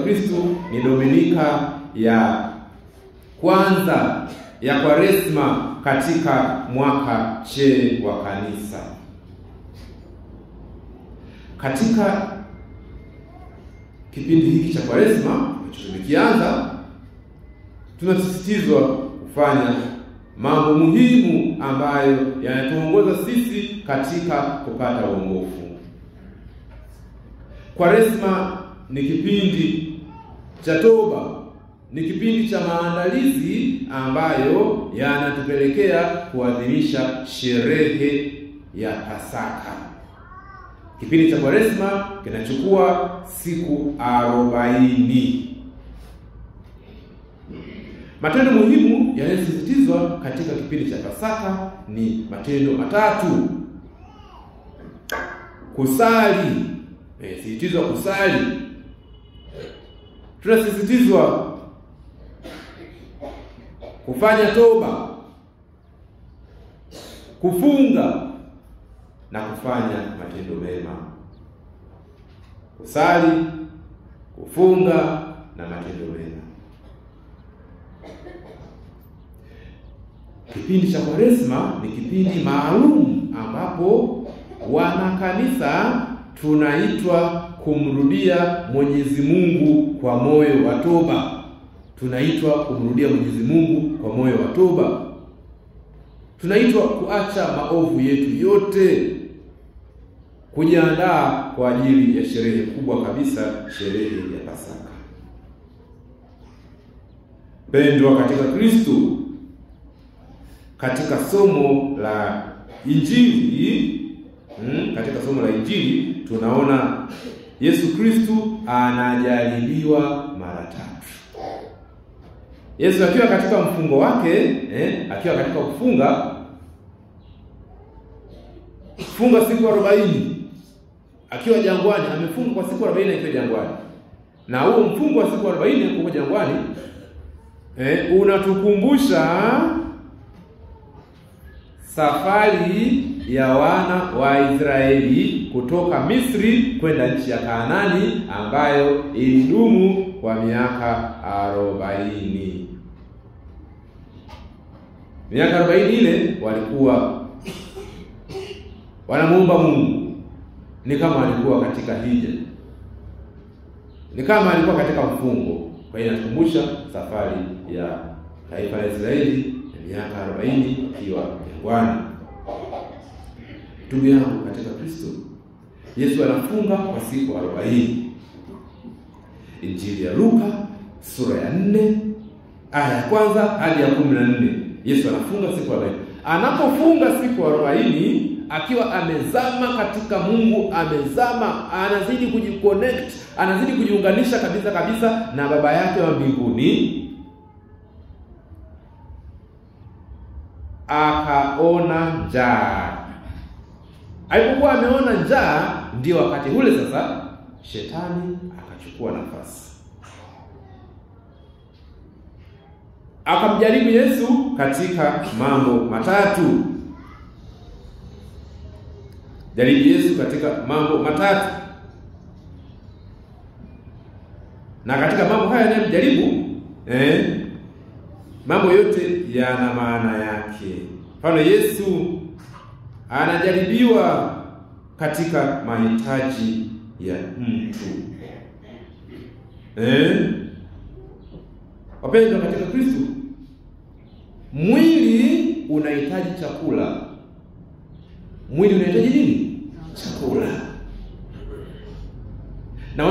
Kristo ni Dominika ya kwanza ya Kwaresma katika mwaka C wa kanisa. Katika kipindi hiki cha Kwaresma ambacho tumekianza, tunasisitizwa kufanya mambo muhimu ambayo yanatuongoza sisi katika kupata uongofu. Kwaresma ni kipindi cha toba, ni kipindi cha maandalizi ambayo yanatupelekea kuadhimisha sherehe ya Pasaka. Kipindi cha Kwaresma kinachukua siku 40. Matendo muhimu yanayosisitizwa katika kipindi cha Pasaka ni matendo matatu. Kusali, sisitizwa kusali. Tunasisitizwa kufanya toba, kufunga na kufanya matendo mema. Kusali, kufunga na matendo mema. Kipindi cha Kwaresma ni kipindi maalum ambapo wanakanisa tunaitwa kumrudia Mwenyezi Mungu kwa moyo wa toba. Tunaitwa kumrudia Mwenyezi Mungu kwa moyo wa toba. Tunaitwa kuacha maovu yetu yote, kujiandaa kwa ajili ya sherehe kubwa kabisa, sherehe ya Pasaka. Pendwa katika Kristo, katika somo la Injili, katika somo la Injili tunaona Yesu Kristo anajaribiwa mara 3. Yesu akiwa katika mfungo wake, akiwa katika kufunga siku 40, akiwa jangwani, amefunga kwa siku 40 akiwa jangwani. Na huo mfungo wa siku 40 huko jangwani unatukumbusha safari ya wana wa Israeli kutoka Misri kwenda nchi ya Kanaani ambayo ilidumu kwa miaka 40. Miaka 40 ile walikuwa wanamuomba Mungu. Ni kama walikuwa katika hija, ni kama alikuwa katika mfungo. Kwa hiyo inatukumbusha safari ya taifa la Israeli miaka 40 ikiwa jangwani. Ndugu yangu katika Kristo, Yesu anafunga kwa siku 40. Injili ya Luka sura ya 4 aya ya 1 hadi ya 14. Yesu anafunga siku 40. Anapofunga siku 40 akiwa amezama katika Mungu, anazidi kujiconnect, anazidi kujiunganisha kabisa na Baba yake wa mbinguni. Akaona njaa. Alipokuwa ameona njaa, ndio wakati ule sasa shetani akachukua nafasi, akamjaribu Yesu katika mambo matatu. Jaribu Yesu katika mambo matatu. Na katika mambo haya yanayomjaribu, mambo yote yana maana yake. Mfano, Yesu anajaribiwa katika mahitaji ya mtu. Wapendwa katika Kristo, mwili unahitaji chakula. Mwili unahitaji nini? Chakula. Na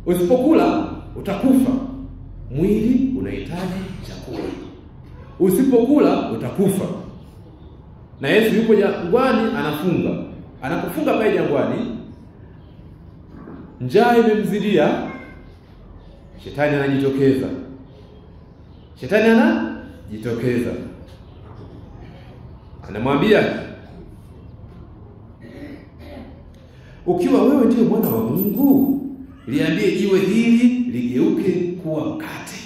usipokula utakufa. Mwili unahitaji chakula. Usipokula utakufa. Na Yesu yupo jangwani anafunga. Anapofunga pale jangwani, njaa imemzidia, shetani anajitokeza. Anamwambia, ukiwa wewe ndiye mwana wa Mungu, liambie jiwe hili ligeuke kuwa mkate.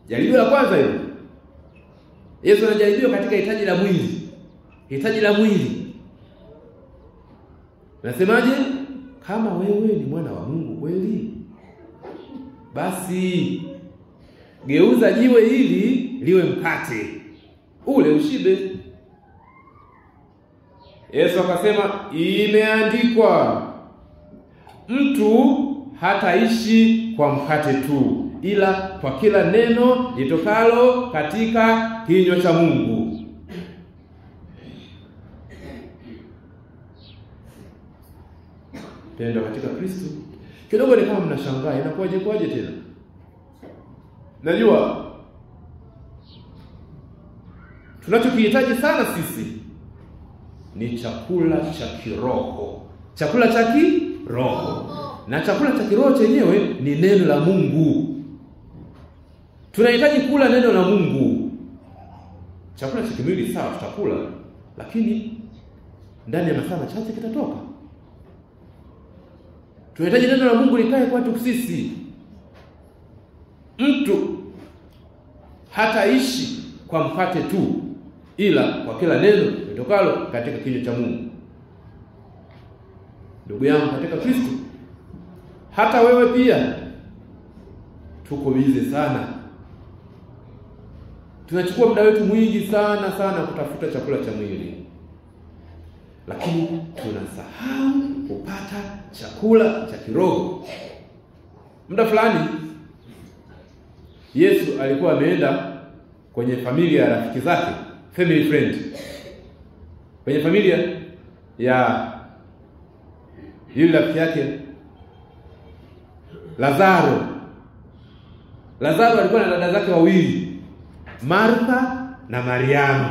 Jaribio la kwanza hilo. Yesu anajaribiwa katika hitaji la mwili. Nasemaje? kama wewe ni mwana wa Mungu kweli, basi geuza jiwe hili liwe mkate, ule ushibe. Yesu akasema, imeandikwa, mtu hataishi kwa mkate tu, ila kwa kila neno litokalo katika kinywa cha Mungu. Tendo katika Kristo. Kidogo ni kama mnashangaa, inakuwaje kwaje tena? Najua tunachokihitaji sana sisi ni chakula cha kiroho. Chakula cha kiroho. Na chakula cha kiroho chenyewe ni neno la Mungu. Tunahitaji kula neno la Mungu. Chakula cha kimwili sawa tutakula, lakini ndani ya masaa machache kitatoka. Tunahitaji neno la Mungu likae kwetu sisi. Mtu hataishi kwa mkate tu, ila kwa kila neno litokalo katika kinywa cha Mungu. Ndugu yangu katika Kristo, hata wewe pia tuko bize sana. Tunachukua muda wetu mwingi sana kutafuta chakula cha mwili, lakini tunasahau kupata chakula cha kiroho. Muda fulani Yesu alikuwa ameenda kwenye familia ya rafiki zake, family friend. Kwenye familia ya yule rafiki yake Lazaro. Lazaro alikuwa na dada zake wawili, Martha na Mariamu.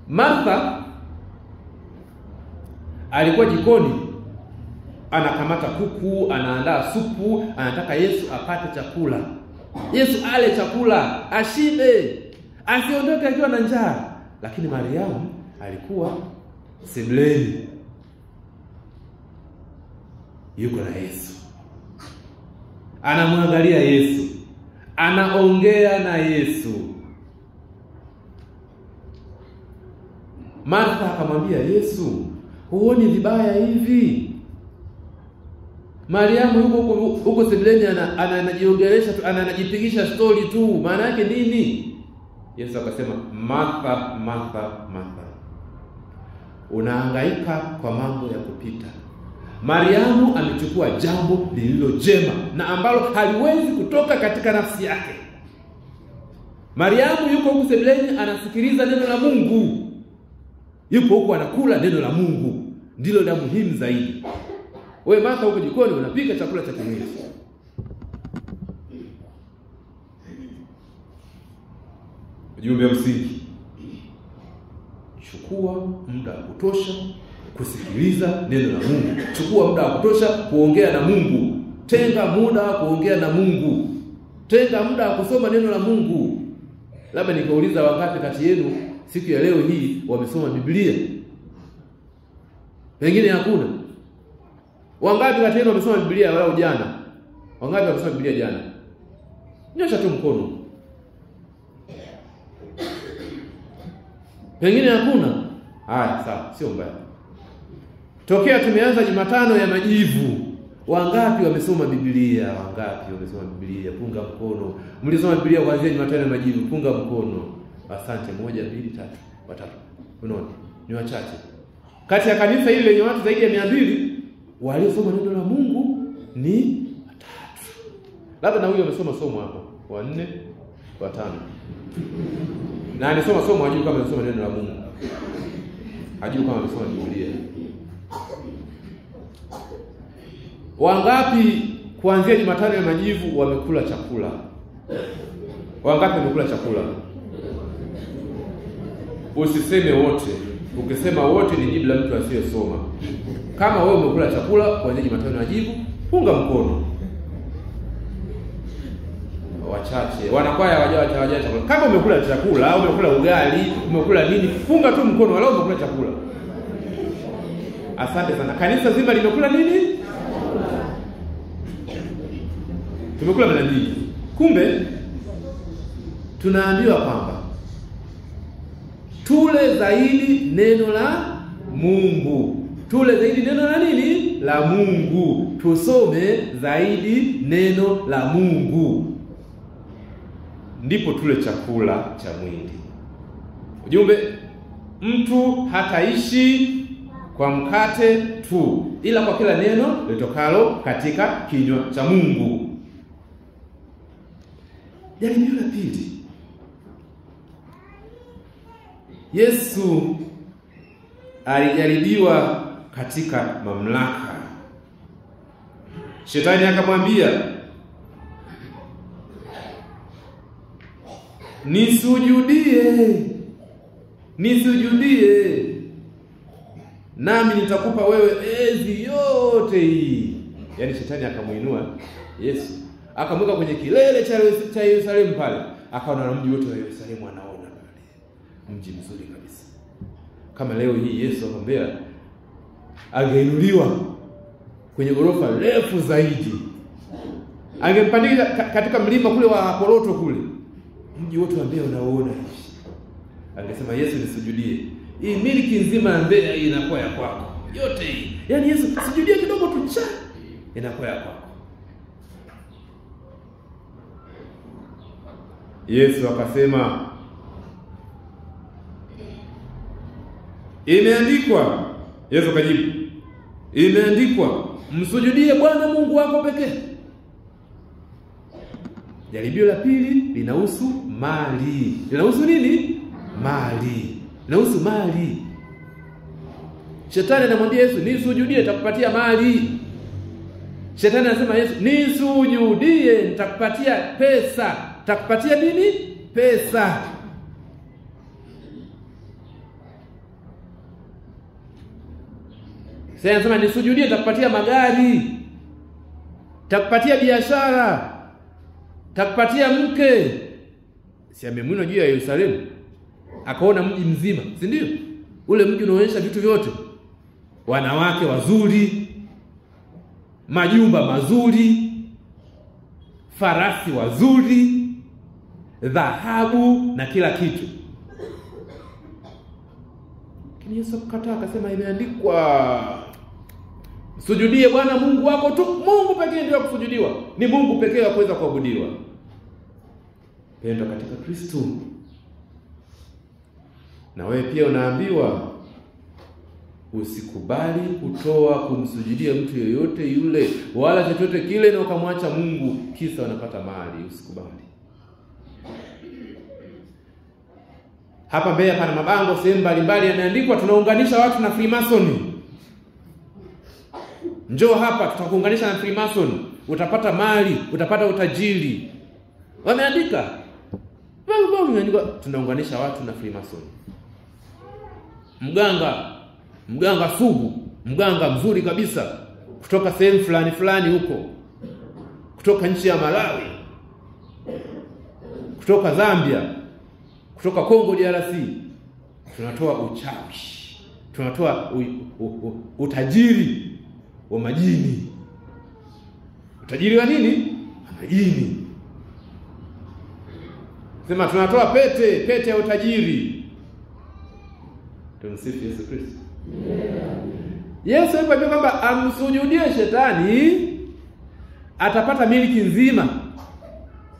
Martha alikuwa jikoni anakamata kuku, anaandaa supu, anataka Yesu apate chakula. Yesu ale chakula, ashibe, asiondoke akiwa na njaa. Lakini Mariamu alikuwa sebuleni, yuko na Yesu, anamwangalia Yesu, anaongea na Yesu. Martha akamwambia Yesu, huoni vibaya hivi? Mariamu huko sebuleni anajiongelesha tu, anajipigisha story tu. Maana yake nini? Yesu akasema, Martha, Martha, Martha, unahangaika kwa mambo ya kupita. Mariamu amechukua jambo lililo jema na ambalo haliwezi kutoka katika nafsi yake. Mariamu yuko huko sebuleni anasikiliza neno la Mungu. Yupo huko anakula neno la Mungu. Ndilo la muhimu zaidi. Wewe Martha huko jikoni unapika chakula cha kimwili. Ujumbe msingi: chukua muda wa kutosha kusikiliza neno la Mungu. Chukua muda wa kutosha kuongea na Mungu. Tenga muda wa kuongea na Mungu. Tenga muda wa kusoma neno la Mungu. Labda nikauliza, wangapi kati yenu siku ya leo hii wamesoma Biblia? Pengine hakuna. Wangapi kati yenu wamesoma Biblia wala jana? Wangapi wamesoma Biblia jana? Nyosha tu mkono. Pengine hakuna. Haya, sawa, sio mbaya. Tokea tumeanza Jumatano ya Majivu, wangapi wamesoma Biblia? Wangapi wamesoma Biblia? Punga mkono. Mlisoma Biblia kuanzia Jumatano ya Majivu, punga mkono. Asante. 1 2 3 4. Unaona? Ni wachache. Kati ya kanisa hili lenye watu zaidi ya 200, waliosoma neno la Mungu ni 3. Labda na huyo amesoma somo hapo, 4, 5. Na alisoma somo hajui kama amesoma neno la Mungu. Hajui kama amesoma Biblia. Wangapi kuanzia Jumatano ya Majivu wamekula chakula? Wangapi wamekula chakula? Usiseme wote. Ukisema wote ni jibu la mtu asiyesoma. Kama wewe umekula chakula kuanzia Jumatano ya Majivu, punga mkono. Wachache. Wanakwaya hawajawa chakula. Kama umekula chakula au umekula ugali, umekula nini, punga tu mkono wala umekula chakula. Asante sana. Kanisa zima limekula nini? Tumekula mara nyingi. Kumbe tunaambiwa kwamba tule zaidi neno la Mungu. Tule zaidi neno la nini? La Mungu. Tusome zaidi neno la Mungu. Ndipo tule chakula cha mwili. Ujumbe, mtu hataishi kwa mkate tu, ila kwa kila neno litokalo katika kinywa cha Mungu. Jaribio la pili. Yesu alijaribiwa katika mamlaka. Shetani akamwambia, nisujudie, nami nitakupa wewe enzi yote hii. Yaani shetani akamuinua Yesu, akamweka kwenye kilele cha Yerusalemu pale, akaona mji wote wa Yerusalemu anaona pale. Mji mzuri kabisa. Kama leo hii Yesu akamwambia angeinuliwa kwenye ghorofa refu zaidi, angempandisha katika mlima kule wa Poroto kule, mji wote wa Mbeya unaoona hivi, angesema Yesu nisujudie, hii miliki nzima ya Mbeya inakuwa ya kwako yote hii. Yaani Yesu sujudie kidogo tu cha inakuwa ya kwako. Yesu akasema, imeandikwa. Yesu kajibu, imeandikwa, msujudie Bwana Mungu wako pekee. Jaribio la pili linahusu mali. Linahusu nini? Mali. Linahusu mali. Shetani anamwambia Yesu, nisujudie nitakupatia mali. Shetani anasema Yesu, nisujudie nitakupatia pesa. Nitakupatia nini? Pesa. Sasa anasema nisujudie nitakupatia magari. Nitakupatia biashara. Nitakupatia mke. Si amemwona juu ya Yerusalemu, akaona mji mzima, si ndio? Ule mji unaonyesha vitu vyote. Wanawake wazuri, majumba mazuri, farasi wazuri, dhahabu na kila kitu. Lakini Yesu akakataa, akasema imeandikwa, sujudie Bwana Mungu wako tu. Mungu pekee ndiye kusujudiwa. Ni Mungu pekee wa kuweza kuabudiwa. Pendo katika Kristo. Na wewe pia unaambiwa usikubali kutoa kumsujudia mtu yoyote yule wala chochote kile na ukamwacha Mungu kisa unapata mali. Usikubali. Hapa Mbeya pana mabango sehemu mbalimbali yameandikwa tunaunganisha watu na Freemason. Njoo hapa tutakuunganisha na Freemason, utapata mali, utapata utajiri. Wameandika. Tunaunganisha watu na Freemason. Mganga sugu, mganga mzuri kabisa kutoka sehemu fulani huko, kutoka nchi ya Malawi, kutoka Zambia, kutoka Kongo DRC, tunatoa uchawi, tunatoa utajiri wa majini. Utajiri wa nini? Majini. Sema tunatoa pete ya utajiri. Tumsifu Yesu Kristo. Yesu alipoambia kwamba amsujudie shetani atapata miliki nzima,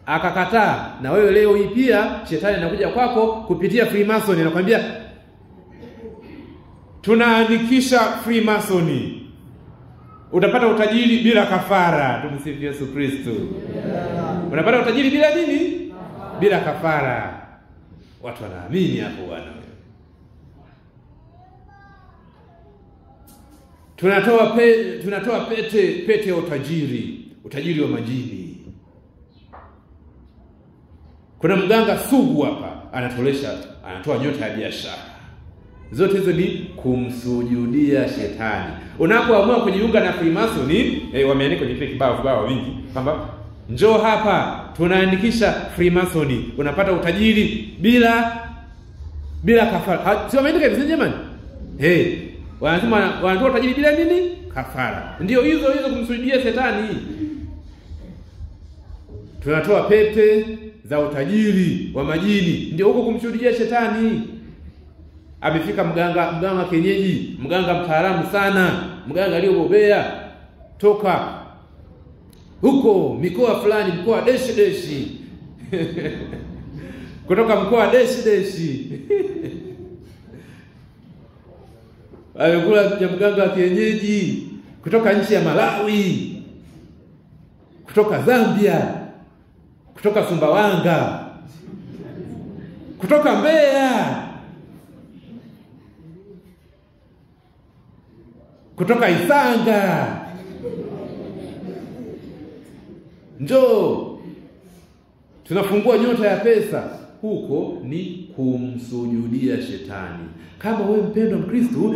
akakataa. Na wewe leo hii pia shetani anakuja kwako kupitia Freemason, anakuambia tunaandikisha Freemason, utapata utajiri bila kafara. Tumsifu Yesu Kristo. Unapata utajiri bila nini? Bila kafara. Watu wanaamini hapo bwana. Tunatoa pete ya utajiri wa majini. Kuna mganga sugu hapa anatoa nyota ya biashara. Zote hizo ni kumsujudia shetani. Unapoamua kujiunga na Freemason, wameandika kwenye kibao vingi kwamba njoo hapa tunaandikisha Freemason, unapata utajiri bila kafara. Sio wameandika hivi jamani? Wanasema wanatoa utajiri bila nini? Kafara. Ndio hizo kumsujudia shetani. Tunatoa pete za utajiri wa majini, ndio huko kumsujudia shetani. amefika mganga wa kienyeji, mganga mtaalamu sana, mganga aliyobobea toka huko mikoa fulani, mkoa deshi kutoka mkoa deshi amekula ya mganga wa kienyeji kutoka nchi ya Malawi, kutoka Zambia, kutoka Sumbawanga, kutoka Mbeya, kutoka Isanga. Njoo tunafungua nyota ya pesa. Huko ni kumsujudia shetani. Kama wewe mpendwa Mkristo,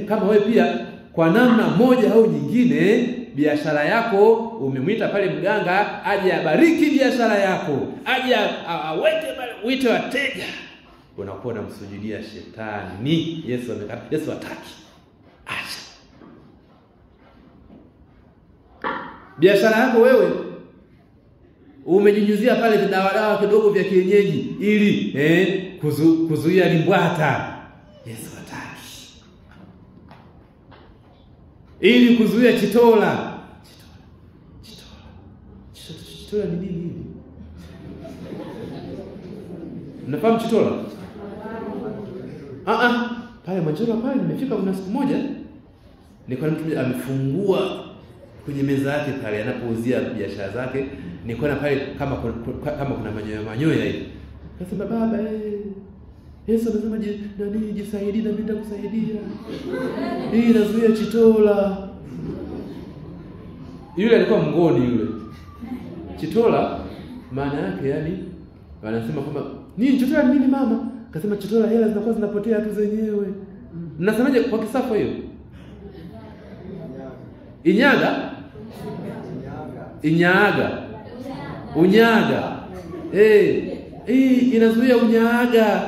kama wewe pia kwa namna moja au nyingine biashara yako umemwita pale mganga aje abariki biashara yako, aje aweke wito wateja, unakuwa unamsujudia shetani. Yesu amekata, Yesu hataki. Acha biashara yako wewe umejinyuzia pale vidawa kidogo vya kienyeji ili kuzuia limbwata. Yesu hataki. Ili kuzuia chitola. Chitola ni nini hivi? Mnafahamu chitola? Pale Manjoro pale nimefika kuna siku moja nikaona mtu amefungua kwenye meza yake pale anapouzia biashara zake, nikaona pale kama kuna manyoya hivi. Akasema baba, Yesu anasema nani jisaidie na mimi nitakusaidia. Hii inazuia chitola. Yule alikuwa mngoni yule. Chitola maana yake yani wanasema kama nini chitola nini mama? Akasema chitola hela zinakuwa zinapotea tu zenyewe. Mnasemaje kwa Kisafu hiyo? Unyaga. Inazuia unyaga.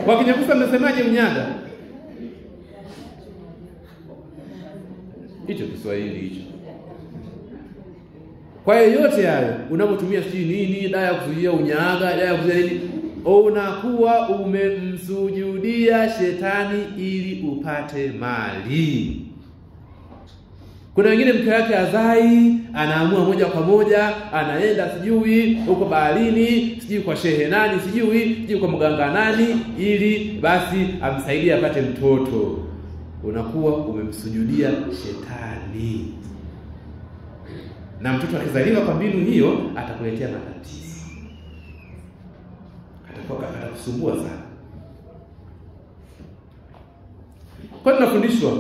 Kwa Kinyakusa mnasemaje unyaga? Hicho Kiswahili hicho. Kwa hiyo yote hayo unapotumia nini dawa ya kuzuia unyaga, dawa ya kuzuia nini, unakuwa umemsujudia shetani ili upate mali. Kuna wengine mke wake azai, anaamua moja kwa moja, anaenda sijui huko baharini, sijui kwa shehe nani, sijui kwa mganga nani, ili basi amsaidie apate mtoto. Unakuwa umemsujudia shetani. Na mtoto akizaliwa kwa mbinu hiyo atakuletea matatizo. Atakusumbua sana. Kwa tunafundishwa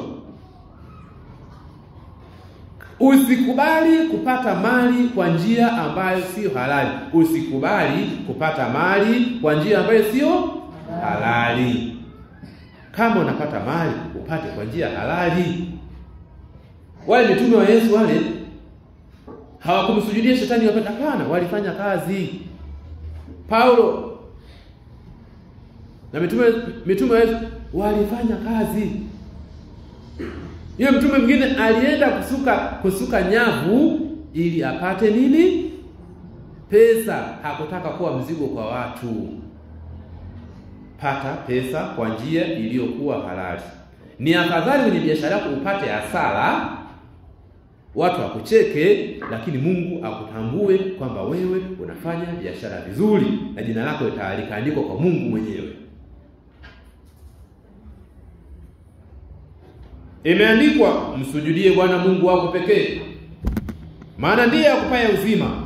usikubali kupata mali kwa njia ambayo sio halali. Usikubali kupata mali kwa njia ambayo sio halali. Kama unapata mali, upate kwa njia halali. Wale mitume wa Yesu wale hawakumsujudia shetani wapata, hapana, walifanya kazi. Paulo na mitume wa Yesu walifanya kazi. Yule mtume mwingine alienda kusuka nyavu ili apate nini? Pesa. Hakutaka kuwa mzigo kwa watu. Pata pesa kwa njia iliyokuwa halali. Ni afadhali kwenye biashara yako upate hasara, watu wakucheke, lakini Mungu akutambue kwamba wewe unafanya biashara vizuri na jina lako litaandikwa kwa Mungu mwenyewe. Imeandikwa, msujudie Bwana Mungu wako pekee, maana ndiye akupaye uzima.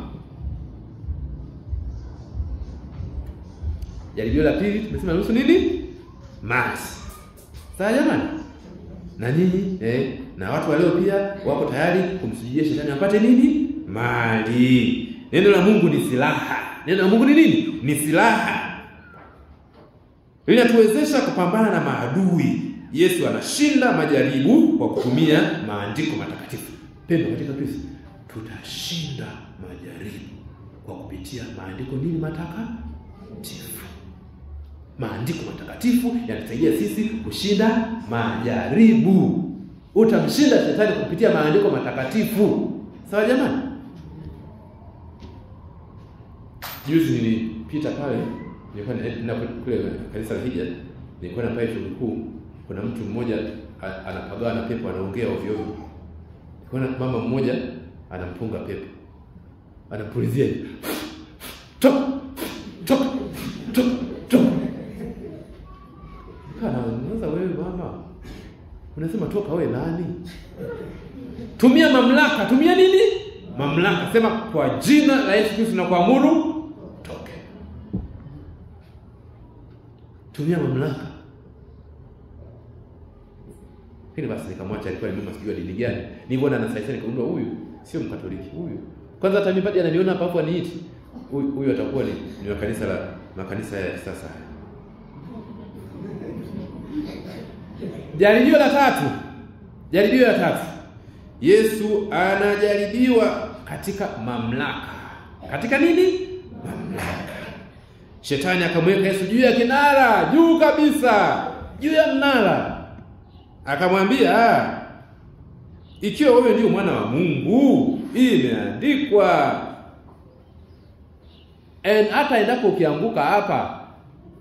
Jaribio la pili tumesema nusu nini? Mali. Sawa jamani? Na nyinyi na watu waleo pia wako tayari kumsujudia shetani apate nini? Mali. Neno la Mungu ni silaha. Neno la Mungu ni nini? Ni silaha. Linatuwezesha kupambana na maadui. Yesu anashinda majaribu kwa kutumia maandiko matakatifu. Pendo katika Kristo, tutashinda majaribu kwa kupitia maandiko nini matakatifu. Maandiko matakatifu yanatusaidia sisi kushinda majaribu. Utamshinda shetani kupitia maandiko matakatifu. Sawa jamani? Juzi nilipita pale, nilikuwa kule kanisa la Hija, Nilikuwa na pale chuo kikuu, kuna mtu mmoja anapagawa na pepo, anaongea ovyo ovyo. Kuna mama mmoja anampunga pepo, anapulizia tok tok tok tok. Unaweza wewe mama, unasema toka wewe nani? Tumia mamlaka. Tumia nini? Mamlaka. Sema kwa jina la Yesu Kristo na kuamuru toke. Tumia mamlaka. Hili basi nikamwacha, alikuwa ni mama sijui dini gani. Niliona anasaisha, nikaundwa huyu sio Mkatoliki huyu. Kwanza hata mimi ananiona hapa aniiti. Huyu atakuwa ni wa kanisa la makanisa ya sasa. Jaribio la tatu. Yesu anajaribiwa katika mamlaka. Katika nini? Mamlaka. Shetani akamweka Yesu juu ya kinara, juu kabisa, juu ya mnara. Akamwambia, ikiwa wewe ndio mwana wa Mungu, imeandikwa. Hata endapo ukianguka hapa,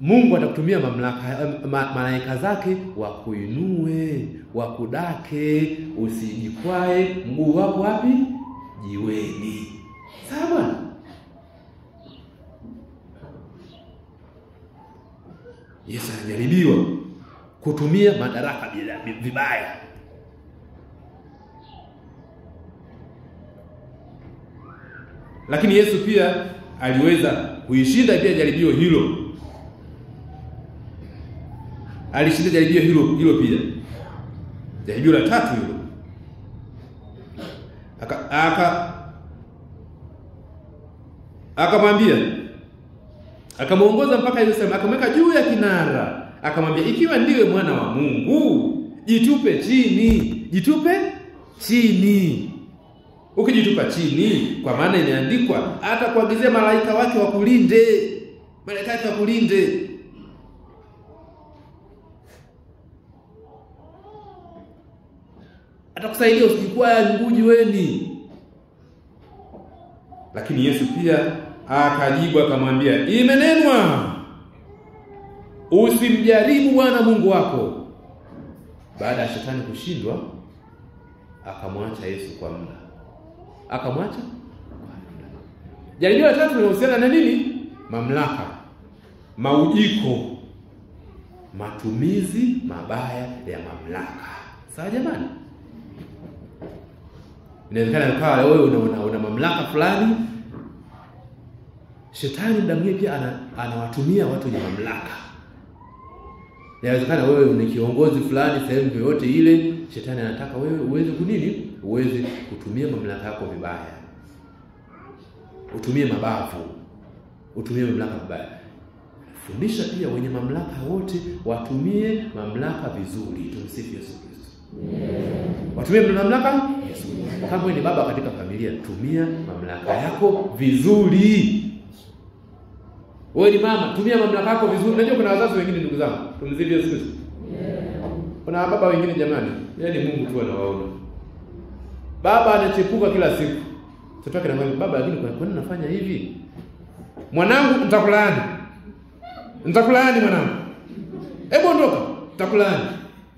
Mungu atakutumia mamlaka, malaika zake wakuinue, wakudake, usijikwae mguu wako wapi? Jiweni. Sawa? Yesu anajaribiwa kutumia madaraka vibaya. Lakini Yesu pia aliweza kuishinda pia jaribio hilo. Alishinda jaribio hilo pia. Jaribio la tatu hilo. Akamwambia, akamuongoza mpaka Yerusalemu, akamweka juu ya kinara, akamwambia, ikiwa ndiwe mwana wa Mungu, jitupe chini. Ukijitupa chini, kwa maana imeandikwa, hata kuagizia malaika wake wakulinde. Atakusaidia usijikwae mguu jiweni. Lakini Yesu pia akajibu akamwambia, imenenwa, usimjaribu Bwana Mungu wako. Baada ya shetani kushindwa, akamwacha Yesu kwa muda. Jaribio la tatu linahusiana na nini? Mamlaka, maujiko, matumizi mabaya ya mamlaka. Sawa jamani? Inawezekana ukawa wewe una mamlaka fulani, shetani ndani pia anawatumia watu wenye mamlaka. Inawezekana wewe ni kiongozi fulani sehemu yoyote ile, shetani anataka wewe uweze uweze kutumia mamlaka yako vibaya. Utumie mabavu, utumie mamlaka vibaya. Fundisha pia wenye mamlaka wote watumie mamlaka vizuri. Tumsifu Yesu Kristo. Watumie mamlaka Yesu. Kama wewe ni baba katika familia, tumia mamlaka yako vizuri. Wewe ni mama, tumia mamlaka yako vizuri. Unajua kuna wazazi wengine, ndugu zangu, tumsifu Yesu Kristo. Kuna baba wengine jamani, yaani Mungu tu anawaona. Baba anachepuka kila siku. Mtoto wake anamwambia, baba, lakini kwa nini unafanya hivi? Mwanangu, nitakulaani mwanangu. Hebu ondoka, nitakulaani.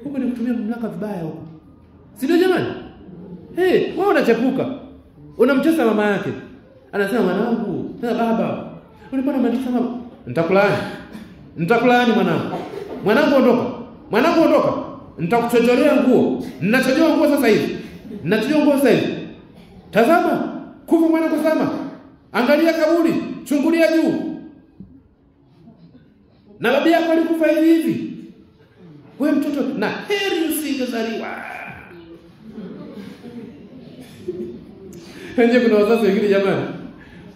Huko ni kutumia mamlaka vibaya huko. Si ndio jamani? Wewe unachepuka. Unamcheza mama yake. Anasema, mwanangu, sasa baba, ulikuwa unamaliza mama. Nitakulaani mwanangu. Mwanangu ondoka. Nitakuchojolea nguo. Ninachojoa nguo sasa hivi. Tazama, kufa mwanangu, tazama. Angalia kaburi, chungulia juu. Na baba yako alikufa hivi. Wewe mtoto, na heri usingezaliwa. Nje kuna wazazi wengine jamani,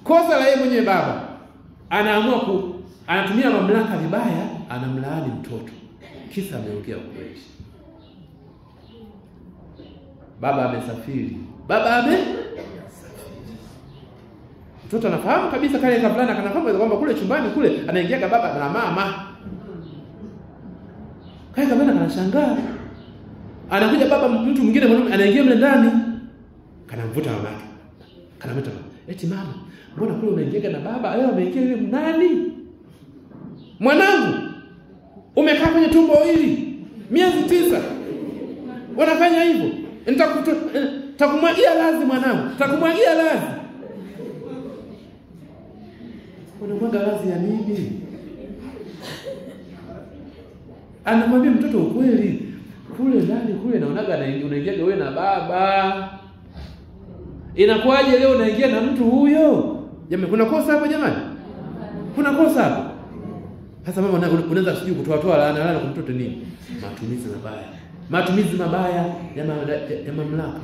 kosa la yeye mwenyewe baba, anaamua anatumia mamlaka vibaya, anamlaani mtoto. Kisa ameongea ukweli. Baba amesafiri. Mtoto anafahamu kabisa kale kabla anafahamu kwamba kule chumbani kule anaingia baba na mama. Kale kabla anashangaa. Anakuja baba mtu mwingine mwanamume anaingia mle ndani. Kanamvuta mama yake. Kanamwita, eti mama, mbona kule unaingia na baba? Wewe umeingia yule nani? Mwanangu. Umekaa kwenye tumbo hili miezi 9. Wanafanya hivyo. Nitakumwagia lazi mwanangu. Nitakumwagia lazi. Unamwaga lazi ya nini? Anamwambia mtoto ukweli. Kule ndani kule naonaga unaingia wewe na baba. Inakuwaje leo unaingia na mtu huyo? Jamani, kuna kosa hapo jamani? Kuna kosa hapo. Sasa mama unaweza sijui kutoa laana kwa mtoto nini? Matumizi mabaya. Matumizi mabaya ya mamlaka.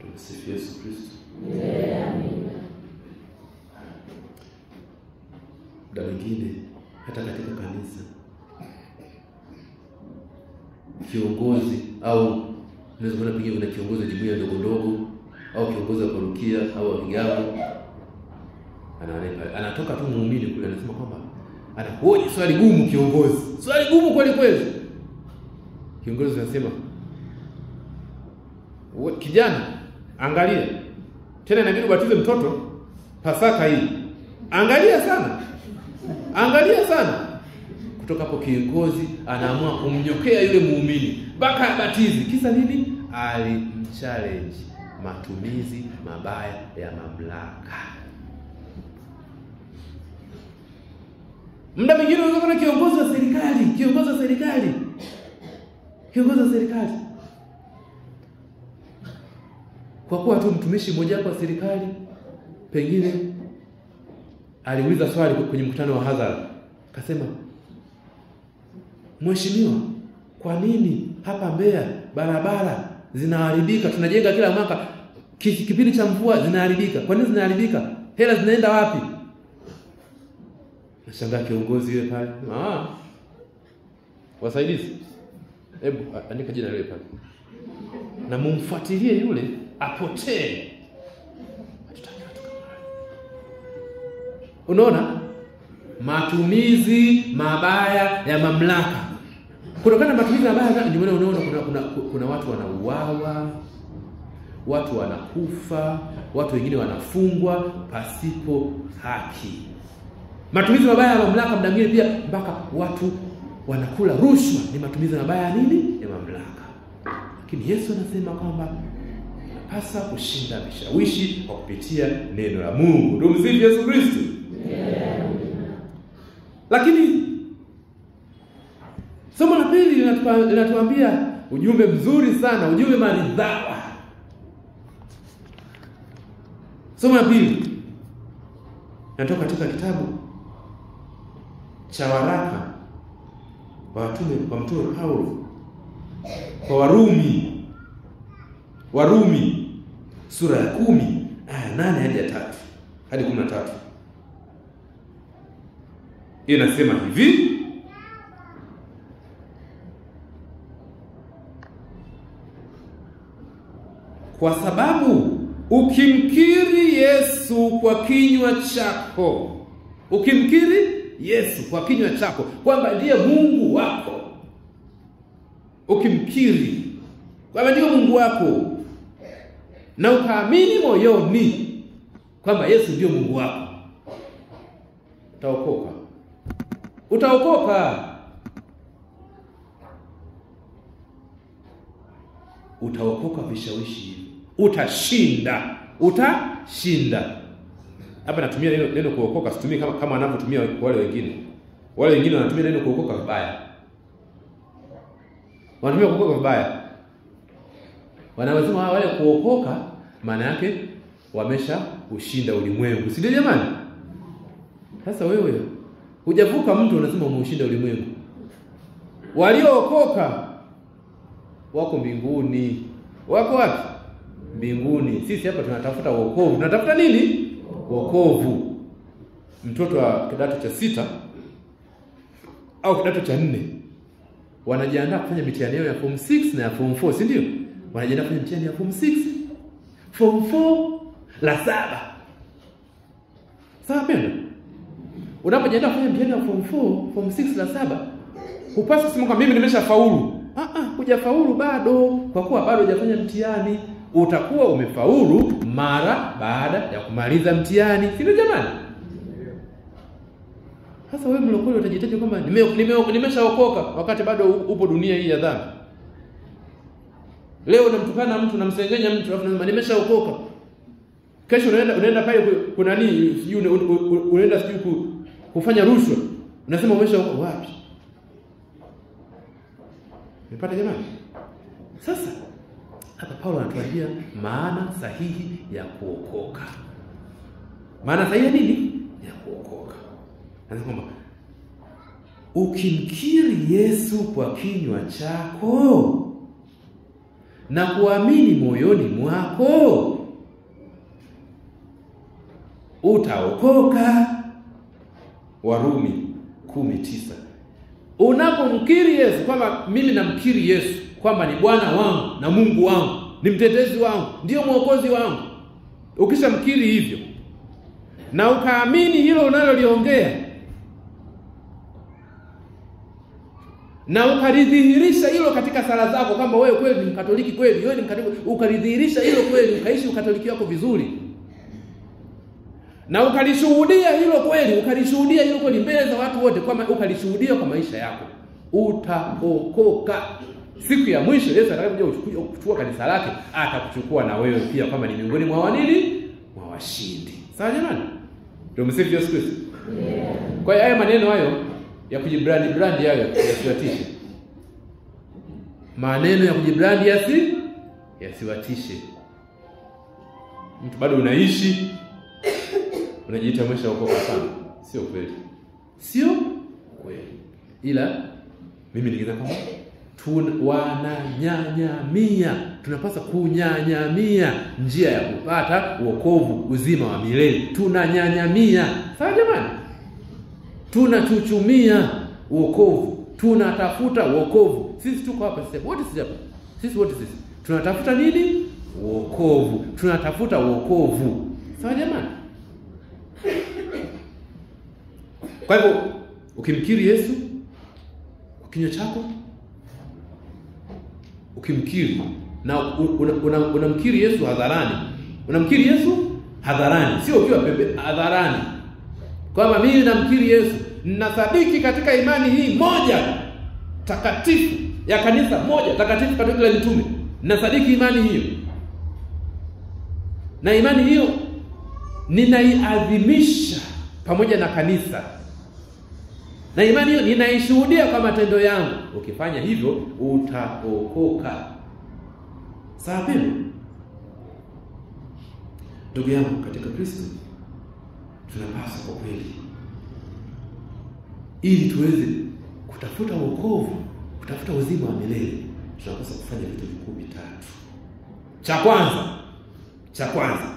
Tumsifu Yesu Kristo. Amen. Muda mwingine hata katika kanisa kiongozi au unaweza kuona pengine kuna kiongozi wa jumuiya ndogo ndogo au kiongozi wa parokia au wa vigawo, anatoka tu muumini kule anasema kwamba anahoji swali gumu kiongozi. Swali gumu kweli kweli. Kiongozi anasema, kijana angalia. Tena inabidi ubatize mtoto Pasaka hii. Angalia sana. Angalia sana. Kutoka hapo kiongozi anaamua kumnyokea yule muumini mpaka abatizi. Kisa nini? Alimchallenge matumizi mabaya ya mamlaka. Muda mwingine unaweza kuona kiongozi wa serikali. Kwa kuwa tu mtumishi mmoja wa serikali pengine aliuliza swali kwenye mkutano wa hadhara. Akasema, "Mheshimiwa, kwa nini hapa Mbeya barabara zinaharibika? Tunajenga kila mwaka, kipindi cha mvua zinaharibika. Kwa nini zinaharibika? Hela zinaenda wapi?" Nashangaa kiongozi yule pale. Wasaidizi. Hebu andika jina lile pale. Na mumfuatilie yule apotee. Unaona? Matumizi mabaya ya mamlaka. Kutokana na matumizi mabaya ndio maana unaona kuna watu wanauawa, watu wanakufa, watu wengine wanafungwa pasipo haki. Matumizi mabaya ya mamlaka muda mwingine pia mpaka watu wanakula rushwa ni matumizi mabaya ya nini? Ya mamlaka. Lakini Yesu anasema kwamba hasa kushinda vishawishi kwa kupitia neno la Mungu. Ndio msifu Yesu Kristo. Lakini somo la pili linatuambia ujumbe mzuri sana, ujumbe maridhawa. Somo la pili natoka katika kitabu cha waraka wa mtume Paulo kwa Warumi sura ya 10 aya 8 hadi 13. Inasema hivi: "Kwa sababu ukimkiri Yesu kwa kinywa chako, kwamba ndiye Mungu wako, ukimkiri kwamba ndiye Mungu wako na ukaamini moyoni kwamba Yesu ndiye Mungu wako, utaokoka vishawishi. Utashinda. Hapa natumia neno kuokoka, situmii kama wanavyotumia wale wengine. Wale wengine wanatumia neno kuokoka vibaya. Wanasema wale kuokoka maana yake wamesha ushinda ulimwengu. Si ndio jamani? Sasa wewe hujavuka mtu unasema umeushinda ulimwengu. Waliookoka wako mbinguni. Wako wapi? Mbinguni. Sisi hapa tunatafuta wokovu. Tunatafuta nini? Wokovu. Mtoto wa kidato cha 6 au kidato cha 4 wanajiandaa kufanya mitihani yao ya form 6 na ya form 4, si ndio? Wanajiandaa kufanya mitihani ya form 6, form 4 la 7. Sawa penda? Unapojiandaa kufanya mitihani ya form 4, form 6 la 7, hupaswi kusema kwamba mimi nimeshafaulu. Hujafaulu bado, kwa kuwa bado hujafanya mtihani. Utakuwa umefaulu mara baada ya kumaliza mtihani. Si ndio jamani? Sasa wewe mlokole utajitaja kwamba nimeshaokoka wakati bado upo dunia hii ya dhambi. Leo unamtukana mtu, unamsengenya mtu, alafu unasema nimeshaokoka. Kesho unaenda pale kuna nini, unaenda kufanya rushwa. Unasema umeshaokoka wapi? Umepata jamani? Sasa hapa Paulo anatuambia maana sahihi ya kuokoka. Maana sahihi ya nini? Ya kuokoka. Anasema kwamba ukimkiri Yesu kwa kinywa chako na kuamini moyoni mwako utaokoka. Warumi 10:9. Unapomkiri Yesu kwamba mimi namkiri Yesu kwamba ni Bwana wangu na Mungu wangu, ni mtetezi wangu, ndio mwokozi wangu. Ukishamkiri hivyo na ukaamini hilo unaloliongea na ukalidhihirisha hilo katika sala zako kwamba wewe kweli ni Mkatoliki kweli, wewe ni Mkatoliki, ukalidhihirisha hilo kweli, ukaishi Ukatoliki wako vizuri. Na ukalishuhudia hilo kweli mbele za watu wote, kwamba ukalishuhudia kwa maisha yako, utaokoka. Siku ya mwisho Yesu atakapokuja kuchukua kanisa lake, atakuchukua na wewe pia kama ni miongoni mwa washindi. Sawa jamani? Ndio msifu Yesu Kristo. Kwa hiyo haya maneno hayo ya kujibrandi hayo yasiwatishe. Maneno ya kujibrandi yasiwatishe. Mtu bado unaishi unajiita umeshaokoka sana. Sio kweli. Sio kweli. Ila mimi nikisema kama tunapaswa kunyanyamia njia ya kupata wokovu, uzima wa milele. Tunanyanyamia. Sawa jamani? Tunachuchumia wokovu, tunatafuta wokovu. Sisi tuko hapa sisi wote tunatafuta nini? Wokovu. Tunatafuta wokovu. Sawa jamani? Kwa hivyo ukimkiri Yesu kwa kinywa chako, ukimkiri na unamkiri Yesu hadharani. Unamkiri Yesu hadharani, sio ukiwa hadharani. Kwamba mimi namkiri Yesu, ninasadiki katika imani hii moja takatifu ya kanisa moja takatifu Katoliki la mitume. Ninasadiki imani hiyo. Na imani hiyo ninaiadhimisha pamoja na kanisa. Na imani hiyo ninaishuhudia kwa matendo yangu. Ukifanya hivyo utaokoka. Sawa pendo? Ndugu yangu katika Kristo, tunapaswa kwa kweli, ili tuweze kutafuta wokovu, kutafuta uzima wa milele, tunapaswa kufanya vitu vikuu vitatu. Cha kwanza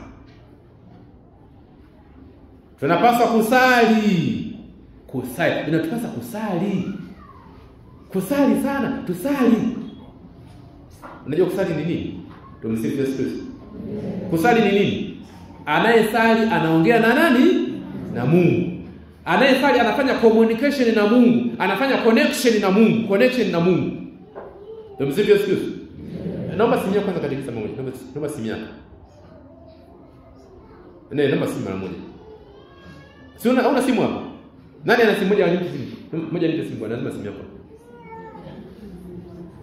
tunapaswa kusali. Inatupasa kusali sana, tusali. Unajua kusali ni nini? Tumsifu Yesu Kristo. Kusali ni nini? Anayesali anaongea na nani? Na Mungu. Anayesali anafanya communication na Mungu, anafanya connection na Mungu. Tumsifu Yesu Kristo. Naomba simu yako kwanza katika moja. Naomba simu yako. Naomba simu mara moja. Si una simu hapo? Nani ana simu moja? Nipe simu. Moja nipe simu bwana, lazima simu yako.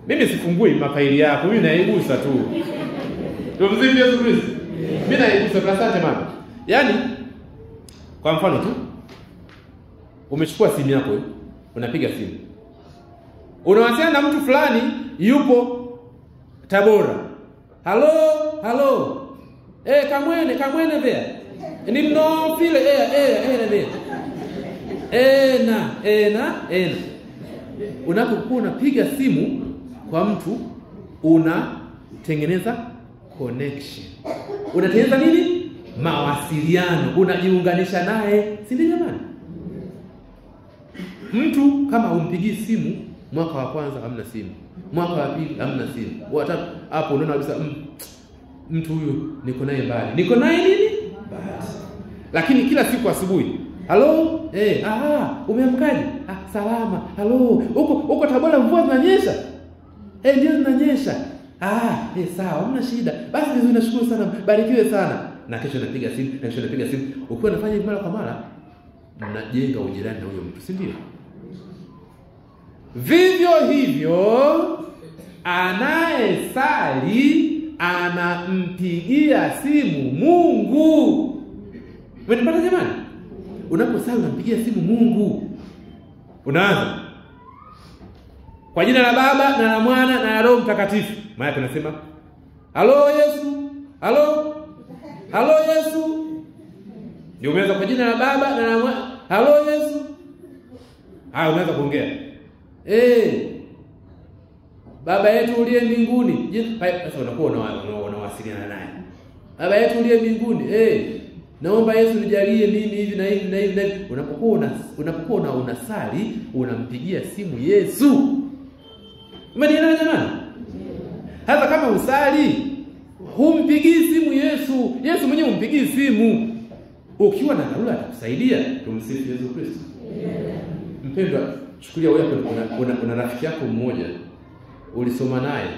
Mimi sifungui mafaili yako, mimi naigusa tu. Tumsifu Yesu Kristo. Mimi naigusa kwa asante mama. Yaani kwa mfano tu umechukua simu yako, unapiga simu. Unawasiliana na mtu fulani yupo Tabora. Hello. Kamwene there. Ni mno file there. Ena. Unapokuwa unapiga simu kwa mtu, unatengeneza connection. Unatengeneza nini? Mawasiliano. Unajiunganisha naye. Si ndio jamani? Mtu kama umpigii simu mwaka wa kwanza hamna simu, mwaka wa pili hamna simu, watatu hapo unaona kabisa mtu huyu niko naye mbali. Niko naye nini? Mbali. Lakini kila siku asubuhi, halo, umeamkaje? Salama. Halo, uko Tabora mvua zinanyesha? Ndio zinanyesha. Sawa, hamna shida. Basi vizuri, nashukuru sana. Barikiwe sana. Na kesho napiga simu, Ukiwa unafanya hivi mara kwa mara, mnajenga ujirani na huyo mtu, si ndio? Vivyo hivyo anayesali anampigia simu Mungu. Umenipata jamani? Unaposali unampigia simu Mungu. Unaanza kwa jina la Baba na la Mwana na la Roho Mtakatifu. Maana tunasema halo Yesu, halo halo Yesu. Ndio umeanza kwa jina la Baba na la Mwana, halo Yesu. Unaanza kuongea. Baba yetu uliye mbinguni. Sasa unakuwa unawasiliana naye. Baba yetu uliye mbinguni, naomba Yesu nijalie mimi hivi na hivi na hivi. Unapokuwa unasali unampigia simu Yesu. Umenielewa jamani? Hata kama usali humpigii simu Yesu. Yesu mwenyewe humpigii simu. Ukiwa na dharura atakusaidia. Tumsifu Yesu Kristo. Mpendwa, chukulia wewe una rafiki yako mmoja ulisoma naye.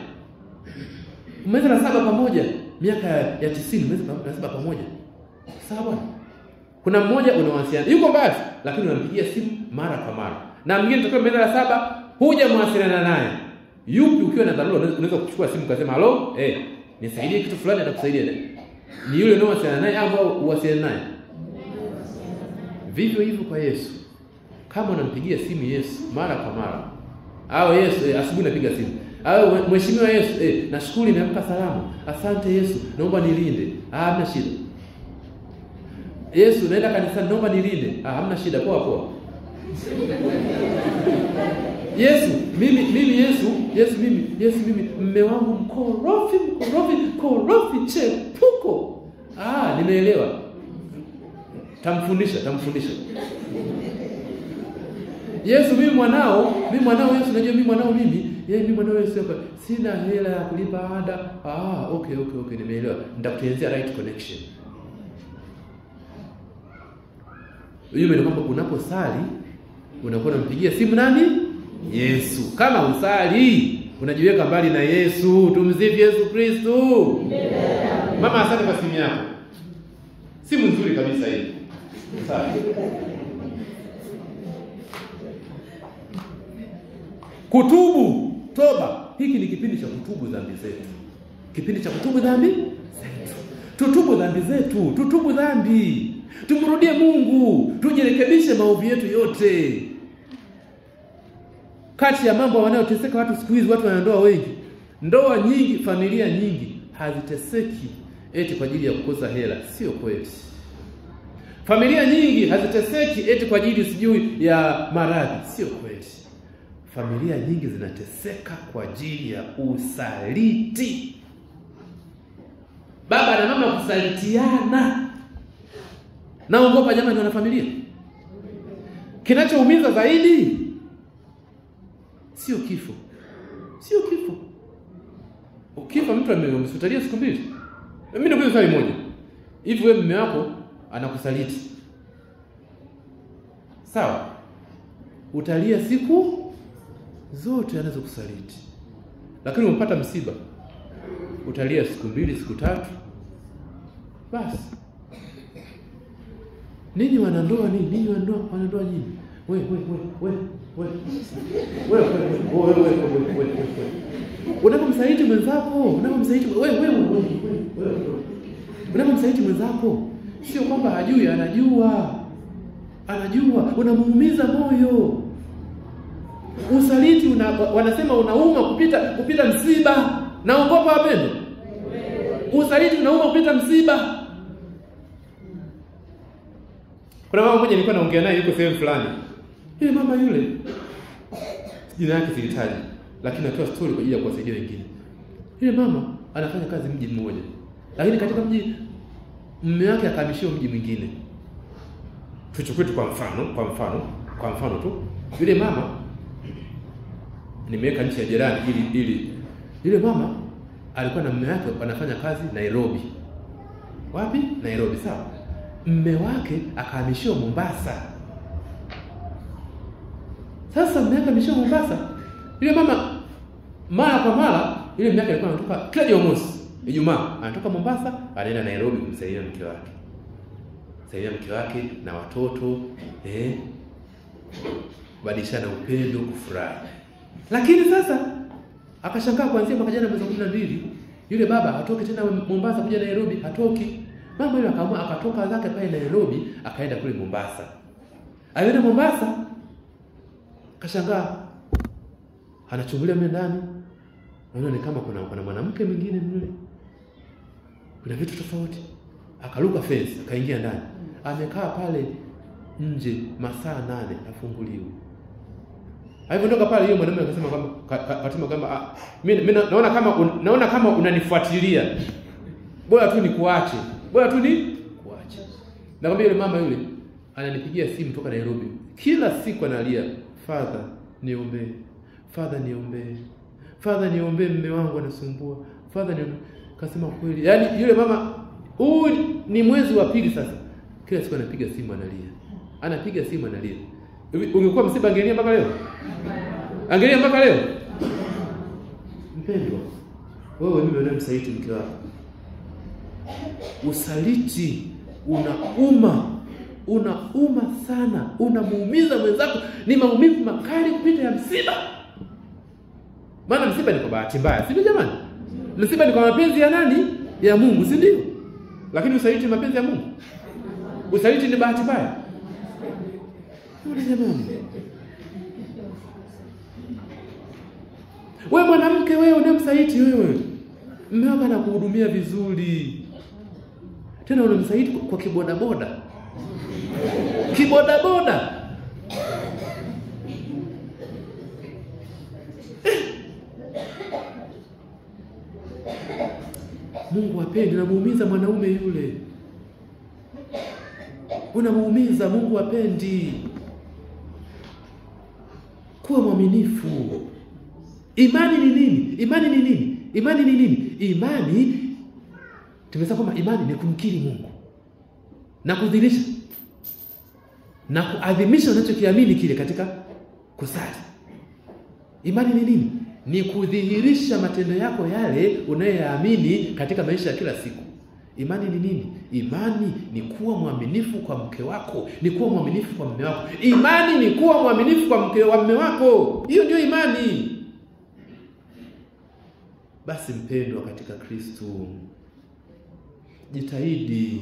Umeweza na 7 pamoja, miaka ya 90 umeweza na 7 pamoja. Sawa? Kuna mmoja unawasiliana, yuko mbali lakini unampigia simu mara kwa mara. Na mwingine tokea umeweza na 7 huja mwasiliana naye. Yupi ukiwa na dharura unaweza kuchukua simu ukasema halo, nisaidie kitu fulani, atakusaidia. Ni yule unawasiliana naye au uwasiliana naye? Vivyo hivyo kwa Yesu. Kama unampigia simu Yesu mara kwa mara, au Yesu asubuhi napiga simu, au mheshimiwa Yesu, nashukuru nimeamka salama, asante Yesu, naomba nilinde. Hamna shida. Yesu, naenda kanisani, naomba nilinde. Hamna shida, poa. Yesu, mimi Yesu mimi mume wangu mkorofi chepuko. Nimeelewa. Tamfundisha. Yesu, mimi mwanao Yesu, najua mimi mwanao Yesu hapa sina hela ya kulipa ada. Okay, nimeelewa. Nitakutengenezea right connection. Hiyo ndio kwamba unaposali unakuwa unampigia simu nani? Yesu. Kama usali unajiweka mbali na Yesu. Tumsifu Yesu Kristo. Mama, asante kwa simu yako. Simu nzuri kabisa hii. Sawa. Kutubu, toba. Hiki ni kipindi cha kutubu dhambi zetu. Kipindi cha kutubu dhambi zetu. Tutubu dhambi zetu, tutubu dhambi. Tumrudie Mungu, tujirekebishe maovu yetu yote. Kati ya mambo wanayoteseka watu siku hizi, watu wanandoa wengi. Ndoa nyingi, familia nyingi haziteseki eti kwa ajili ya kukosa hela, sio kweli. Familia nyingi haziteseki eti kwa ajili sijui ya maradhi, sio kweli. Familia nyingi zinateseka kwa ajili ya usaliti. Baba na mama kusalitiana. Naogopa jamani wana familia. Kinachoumiza zaidi sio kifo. Ukifa mtu amemsutalia siku 2. Mimi ndio swali moja. Hivi wewe mume wako anakusaliti. Sawa? Utalia siku zote anazokusaliti. Lakini umpata msiba, utalia siku 2, siku 3. Basi. Ninyi wanandoa nini? Wanandoa nini? Wewe. Unapomsaliti mwenzako, unapomsaliti mwenzako, sio kwamba hajui, anajua. Unamuumiza moyo. Usaliti wanasema unauma kupita msiba. Naogopa wapendo. Usaliti unauma kupita msiba. Kuna mama mmoja nilikuwa naongea naye yuko sehemu fulani. Yule mama yule, jina lake silitaji, lakini natoa story kwa ajili ya kuwasaidia wengine. Yule mama anafanya kazi mji mmoja. Lakini katika mji mume wake akahamishiwa mji mwingine. Tuchukue tu kwa mfano tu. Yule mama nimeweka nchi ya jirani ili yule mama alikuwa na mume wake wanafanya kazi Nairobi. Wapi? Nairobi, sawa. Mume wake akahamishiwa Mombasa. Sasa mume wake amehamishiwa Mombasa. Yule mama mara kwa mara, yule mume wake alikuwa anatoka kila Jumamosi, Ijumaa, anatoka Mombasa anaenda Nairobi kumsaidia mke wake. saidia mke wake na watoto, kubadilishana upendo, kufurahi. Lakini sasa akashangaa kuanzia mwaka jana mwezi wa 12 yule baba hatoki tena Mombasa kuja Nairobi, hatoki. Mama yule akaamua akatoka zake pale Nairobi akaenda kule Mombasa. Alienda Mombasa, kashangaa anachungulia mle ndani, anaona ni kama kuna mwanamke mwingine mle. Kuna vitu tofauti. Akaruka fence, akaingia ndani. Amekaa pale nje masaa 8 afunguliwe. Alipotoka pale yule mwanamume akasema kwamba mimi naona kama unanifuatilia. Bora tu nikuache. Nakwambia yule mama yule ananipigia simu toka Nairobi. Kila siku analia, "Father, niombee. Father, niombee. Father, niombee, mume wangu anasumbua. Father, niombee." Kasema kweli. Yaani yule mama, huu ni mwezi wa pili sasa. Kila siku anapiga simu analia. Ungekuwa msiba angelia mpaka leo? Angelia mpaka leo? Mpendwa, wewe mimi unamsaliti mke wako. Usaliti unauma sana, unamuumiza mwenzako, ni maumivu makali kupita ya msiba. Maana msiba ni kwa bahati mbaya, si ndio jamani? Msiba ni kwa mapenzi ya nani? Ya Mungu, si ndio? Lakini usaliti ni mapenzi ya Mungu. Usaliti ni bahati mbaya. Ndio jamani. Wewe mwanamke, wewe unamsaliti wewe. Mume wako anakuhudumia vizuri. Tena unamsaliti kwa kibodaboda. Mungu hapendi, unamuumiza mwanaume yule. Unamuumiza, Mungu hapendi. Kuwa mwaminifu. Imani ni nini? Imani tumesema kwamba imani ni kumkiri Mungu na kudhihirisha na kuadhimisha unachokiamini kile katika kusali. Imani ni nini? Ni kudhihirisha matendo yako yale unayoyaamini katika maisha ya kila siku. Imani ni nini? Imani ni kuwa mwaminifu kwa mke wako, ni kuwa mwaminifu kwa mume wako. Imani ni kuwa mwaminifu kwa mke wa mume wako. Hiyo ndio imani. Basi mpendwa katika Kristo, jitahidi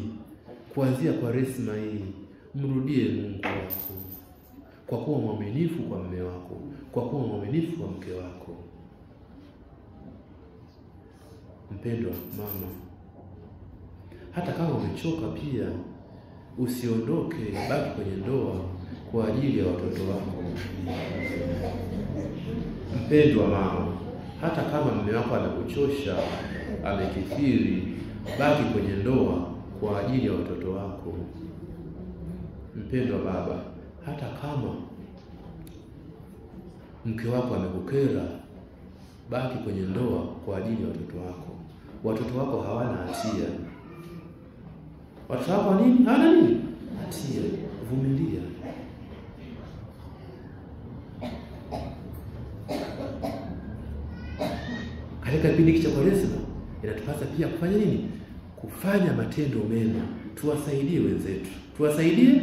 kuanzia kwa resma hii, mrudie Mungu wako kwa kuwa mwaminifu kwa mume wako, kwa kuwa mwaminifu kwa mke wako. Mpendwa mama, hata kama umechoka pia usiondoke, baki kwenye ndoa kwa ajili ya watoto wako. Mpendwa mama, hata kama mume wako anakuchosha, amekithiri, baki kwenye ndoa kwa ajili ya watoto wako. Mpendwa baba, hata kama mke wako amekukera, baki kwenye ndoa kwa ajili ya watoto wako. Watoto wako hawana hatia. Watoto wako nini? Hawana nini? Hatia. Vumilia. Katika kipindi cha Kwaresma inatupasa pia kufanya nini? Kufanya matendo mema. Tuwasaidie wenzetu. Tuwasaidie